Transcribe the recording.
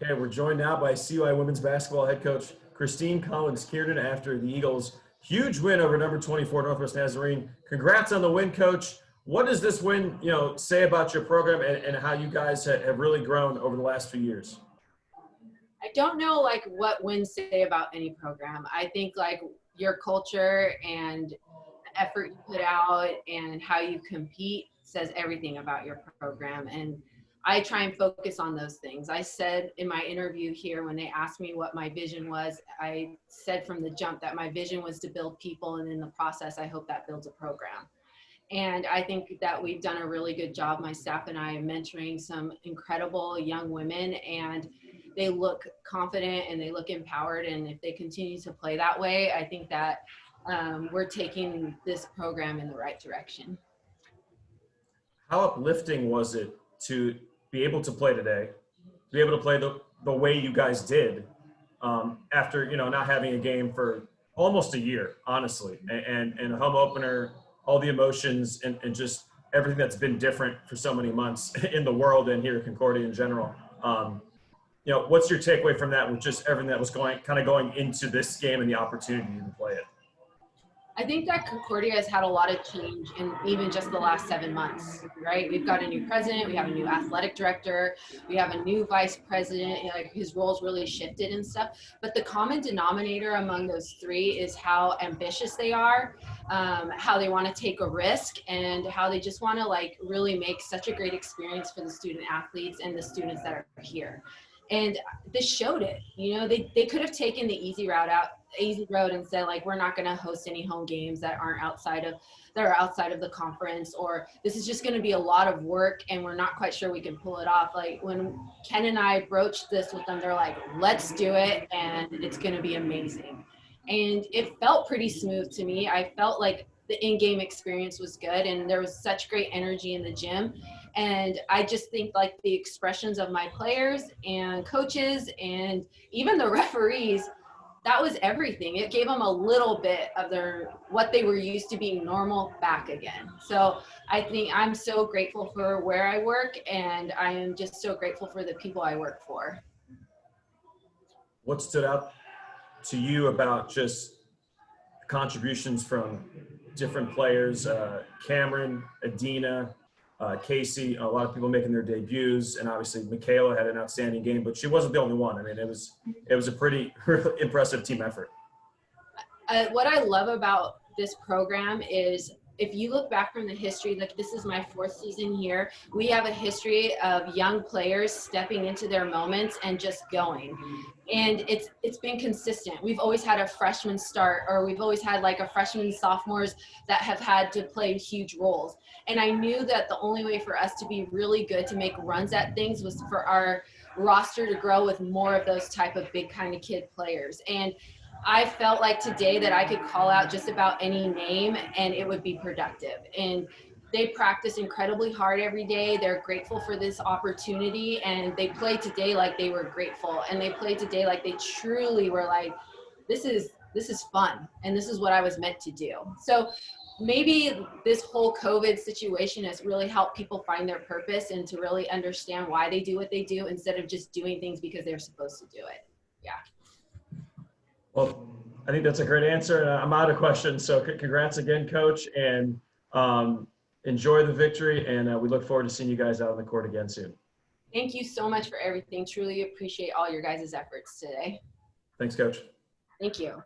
Okay, we're joined now by CUI women's basketball head coach Christine Collins-Kiernan after the Eagles' huge win over number 24 Northwest Nazarene. Congrats on the win, Coach. What does this win, say about your program and how you guys have really grown over the last few years? I don't know what wins say about any program. I think your culture and the effort you put out and how you compete says everything about your program. And I try and focus on those things. I said in my interview here when they asked me what my vision was, I said from the jump that my vision was to build people, and in the process, I hope that builds a program. And I think that we've done a really good job, my staff and I, mentoring some incredible young women, and they look confident and they look empowered. And if they continue to play that way, I think that we're taking this program in the right direction. How uplifting was it to be able to play today, to be able to play the way you guys did after, not having a game for almost a year, honestly, and a home opener, all the emotions and just everything that's been different for so many months in the world and here at Concordia in general. What's your takeaway from that with just everything that was going into this game and the opportunity to play it? I think that Concordia has had a lot of change in even just the last 7 months, right? We've got a new president, we have a new athletic director, we have a new vice president, his role's really shifted and stuff. But the common denominator among those three is how ambitious they are, how they want to take a risk, and how they just want to really make such a great experience for the student athletes and the students that are here. And this showed it. They could have taken the easy road and said we're not going to host any home games that are outside of the conference, or this is just going to be a lot of work and we're not quite sure we can pull it off. When Ken and I broached this with them, they're like, let's do it and it's going to be amazing. And it felt pretty smooth to me. I felt like the in-game experience was good and there was such great energy in the gym. And I just think the expressions of my players and coaches and even the referees, that was everything. It gave them a little bit of what they were used to being normal back again. So I think I'm so grateful for where I work, and I am just so grateful for the people I work for. What stood out to you about just contributions from different players, Cameron, Adina, Casey, a lot of people making their debuts, and obviously Michaela had an outstanding game, but she wasn't the only one. I mean, it was a pretty impressive team effort. What I love about this program is, if you look back from the history, this is my 4th season here, we have a history of young players stepping into their moments and just going. And it's been consistent. We've always had a freshman start, or we've always had a freshman and sophomores that have had to play huge roles. And I knew that the only way for us to be really good to make runs at things was for our roster to grow with more of those type of big kind of kid players. And I felt today that I could call out just about any name and it would be productive. And they practice incredibly hard every day. They're grateful for this opportunity, and they played today like they were grateful, and they played today like they truly were this is fun and this is what I was meant to do. So maybe this whole COVID situation has really helped people find their purpose and to really understand why they do what they do instead of just doing things because they're supposed to do it. Yeah. Well, I think that's a great answer. I'm out of questions. So congrats again, Coach, and enjoy the victory. And we look forward to seeing you guys out on the court again soon. Thank you so much for everything. Truly appreciate all your guys' efforts today. Thanks, Coach. Thank you.